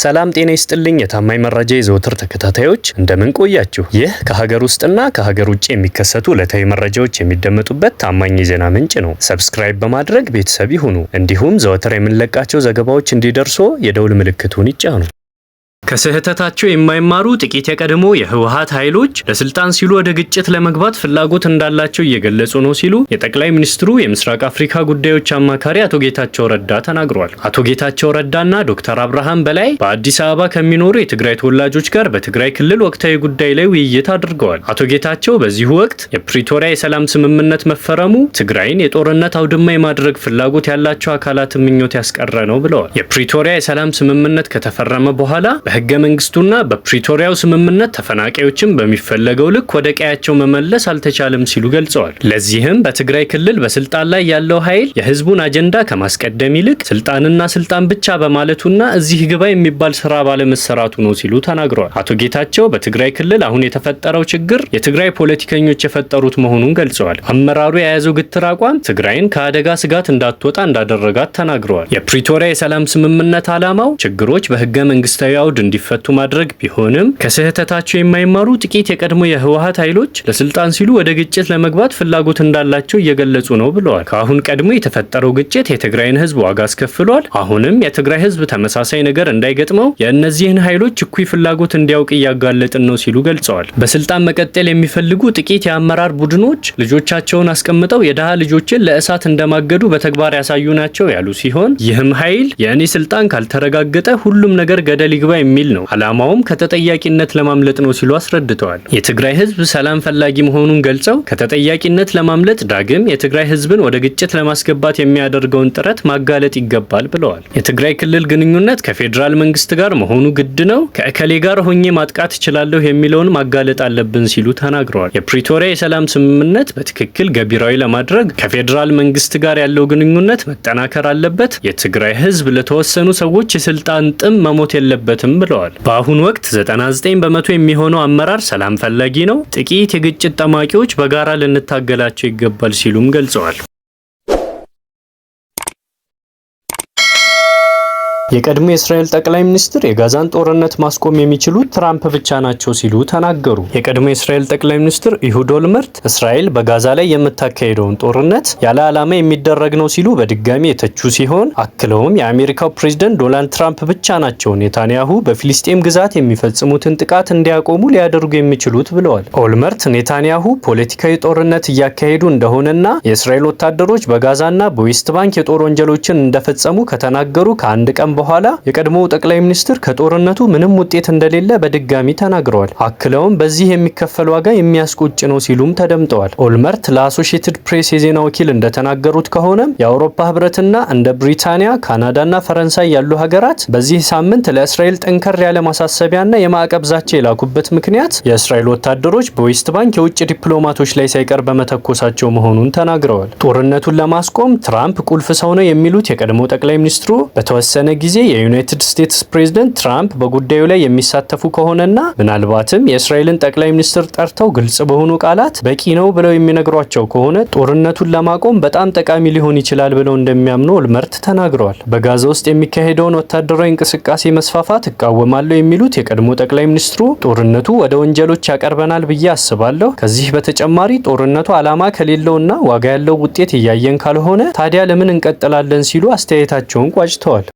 ሰላም ጤና ይስጥልኝ የታማኝ መረጃ የዘወትር ተከታታዮች እንደምን ቆያችሁ? ይህ ከሀገር ውስጥና ከሀገር ውጭ የሚከሰቱ ዕለታዊ መረጃዎች የሚደመጡበት ታማኝ የዜና ምንጭ ነው። ሰብስክራይብ በማድረግ ቤተሰብ ይሁኑ። እንዲሁም ዘወትር የምንለቃቸው ዘገባዎች እንዲደርሱ የደውል ምልክቱን ይጫኑ። ከስህተታቸው የማይማሩ ጥቂት የቀድሞ የህወሓት ኃይሎች ለስልጣን ሲሉ ወደ ግጭት ለመግባት ፍላጎት እንዳላቸው እየገለጹ ነው ሲሉ የጠቅላይ ሚኒስትሩ የምስራቅ አፍሪካ ጉዳዮች አማካሪ አቶ ጌታቸው ረዳ ተናግረዋል። አቶ ጌታቸው ረዳና ዶክተር አብርሃም በላይ በአዲስ አበባ ከሚኖሩ የትግራይ ተወላጆች ጋር በትግራይ ክልል ወቅታዊ ጉዳይ ላይ ውይይት አድርገዋል። አቶ ጌታቸው በዚሁ ወቅት የፕሪቶሪያ የሰላም ስምምነት መፈረሙ ትግራይን የጦርነት አውድማ የማድረግ ፍላጎት ያላቸው አካላት ምኞት ያስቀረ ነው ብለዋል። የፕሪቶሪያ የሰላም ስምምነት ከተፈረመ በኋላ በህገ መንግስቱና በፕሪቶሪያው ስምምነት ተፈናቃዮችን በሚፈለገው ልክ ወደ ቀያቸው መመለስ አልተቻለም ሲሉ ገልጸዋል። ለዚህም በትግራይ ክልል በስልጣን ላይ ያለው ኃይል የህዝቡን አጀንዳ ከማስቀደም ይልቅ ስልጣንና ስልጣን ብቻ በማለቱና እዚህ ግባ የሚባል ስራ ባለመሰራቱ ነው ሲሉ ተናግረዋል። አቶ ጌታቸው በትግራይ ክልል አሁን የተፈጠረው ችግር የትግራይ ፖለቲከኞች የፈጠሩት መሆኑን ገልጸዋል። አመራሩ የያዘው ግትር አቋም ትግራይን ከአደጋ ስጋት እንዳትወጣ እንዳደረጋት ተናግረዋል። የፕሪቶሪያ የሰላም ስምምነት ዓላማው ችግሮች በህገ መንግስታዊ አውድ እንዲፈቱ ማድረግ ቢሆንም ከስህተታቸው የማይማሩ ጥቂት የቀድሞ የህወሓት ኃይሎች ለስልጣን ሲሉ ወደ ግጭት ለመግባት ፍላጎት እንዳላቸው እየገለጹ ነው ብለዋል። ከአሁን ቀድሞ የተፈጠረው ግጭት የትግራይን ህዝብ ዋጋ አስከፍሏል። አሁንም የትግራይ ህዝብ ተመሳሳይ ነገር እንዳይገጥመው የእነዚህን ኃይሎች እኩይ ፍላጎት እንዲያውቅ እያጋለጥን ነው ሲሉ ገልጸዋል። በስልጣን መቀጠል የሚፈልጉ ጥቂት የአመራር ቡድኖች ልጆቻቸውን አስቀምጠው የደሃ ልጆችን ለእሳት እንደማገዱ በተግባር ያሳዩ ናቸው ያሉ ሲሆን ይህም ኃይል የእኔ ስልጣን ካልተረጋገጠ ሁሉም ነገር ገደል ይግባ የሚል ነው። ዓላማውም ከተጠያቂነት ለማምለጥ ነው ሲሉ አስረድተዋል። የትግራይ ህዝብ ሰላም ፈላጊ መሆኑን ገልጸው ከተጠያቂነት ለማምለጥ ዳግም የትግራይ ህዝብን ወደ ግጭት ለማስገባት የሚያደርገውን ጥረት ማጋለጥ ይገባል ብለዋል። የትግራይ ክልል ግንኙነት ከፌዴራል መንግስት ጋር መሆኑ ግድ ነው። ከእከሌ ጋር ሆኜ ማጥቃት እችላለሁ የሚለውን ማጋለጥ አለብን ሲሉ ተናግረዋል። የፕሪቶሪያ የሰላም ስምምነት በትክክል ገቢራዊ ለማድረግ ከፌዴራል መንግስት ጋር ያለው ግንኙነት መጠናከር አለበት። የትግራይ ህዝብ ለተወሰኑ ሰዎች የስልጣን ጥም መሞት የለበትም ብለዋል። በአሁኑ ወቅት 99 በመቶ የሚሆነው አመራር ሰላም ፈላጊ ነው። ጥቂት የግጭት ጠማቂዎች በጋራ ልንታገላቸው ይገባል ሲሉም ገልጸዋል። የቀድሞ የእስራኤል ጠቅላይ ሚኒስትር የጋዛን ጦርነት ማስቆም የሚችሉት ትራምፕ ብቻ ናቸው ሲሉ ተናገሩ። የቀድሞ የእስራኤል ጠቅላይ ሚኒስትር ኢሁድ ኦልመርት እስራኤል በጋዛ ላይ የምታካሄደውን ጦርነት ያለ ዓላማ የሚደረግ ነው ሲሉ በድጋሚ የተቹ ሲሆን አክለውም የአሜሪካው ፕሬዝዳንት ዶናልድ ትራምፕ ብቻ ናቸው ኔታንያሁ በፊሊስጤም ግዛት የሚፈጽሙትን ጥቃት እንዲያቆሙ ሊያደርጉ የሚችሉት ብለዋል። ኦልመርት ኔታንያሁ ፖለቲካዊ ጦርነት እያካሄዱ እንደሆነና የእስራኤል ወታደሮች በጋዛና በዌስት ባንክ የጦር ወንጀሎችን እንደፈጸሙ ከተናገሩ ከአንድ ቀን በኋላ የቀድሞው ጠቅላይ ሚኒስትር ከጦርነቱ ምንም ውጤት እንደሌለ በድጋሚ ተናግረዋል። አክለውም በዚህ የሚከፈል ዋጋ የሚያስቆጭ ነው ሲሉም ተደምጠዋል። ኦልመርት ለአሶሺየትድ ፕሬስ የዜና ወኪል እንደተናገሩት ከሆነም የአውሮፓ ህብረትና እንደ ብሪታንያ፣ ካናዳና ፈረንሳይ ያሉ ሀገራት በዚህ ሳምንት ለእስራኤል ጠንከር ያለ ማሳሰቢያና የማዕቀብ ዛቻ የላኩበት ምክንያት የእስራኤል ወታደሮች በዌስት ባንክ የውጭ ዲፕሎማቶች ላይ ሳይቀር በመተኮሳቸው መሆኑን ተናግረዋል። ጦርነቱን ለማስቆም ትራምፕ ቁልፍ ሰው ነው የሚሉት የቀድሞው ጠቅላይ ሚኒስትሩ በተወሰነ ጊዜ የዩናይትድ ስቴትስ ፕሬዝዳንት ትራምፕ በጉዳዩ ላይ የሚሳተፉ ከሆነና ምናልባትም የእስራኤልን ጠቅላይ ሚኒስትር ጠርተው ግልጽ በሆኑ ቃላት በቂ ነው ብለው የሚነግሯቸው ከሆነ ጦርነቱን ለማቆም በጣም ጠቃሚ ሊሆን ይችላል ብለው እንደሚያምኑ ኦልመርት ተናግረዋል። በጋዛ ውስጥ የሚካሄደውን ወታደራዊ እንቅስቃሴ መስፋፋት እቃወማለሁ የሚሉት የቀድሞ ጠቅላይ ሚኒስትሩ ጦርነቱ ወደ ወንጀሎች ያቀርበናል ብዬ አስባለሁ። ከዚህ በተጨማሪ ጦርነቱ ዓላማ ከሌለውና ዋጋ ያለው ውጤት እያየን ካልሆነ ታዲያ ለምን እንቀጥላለን ሲሉ አስተያየታቸውን ቋጭተዋል።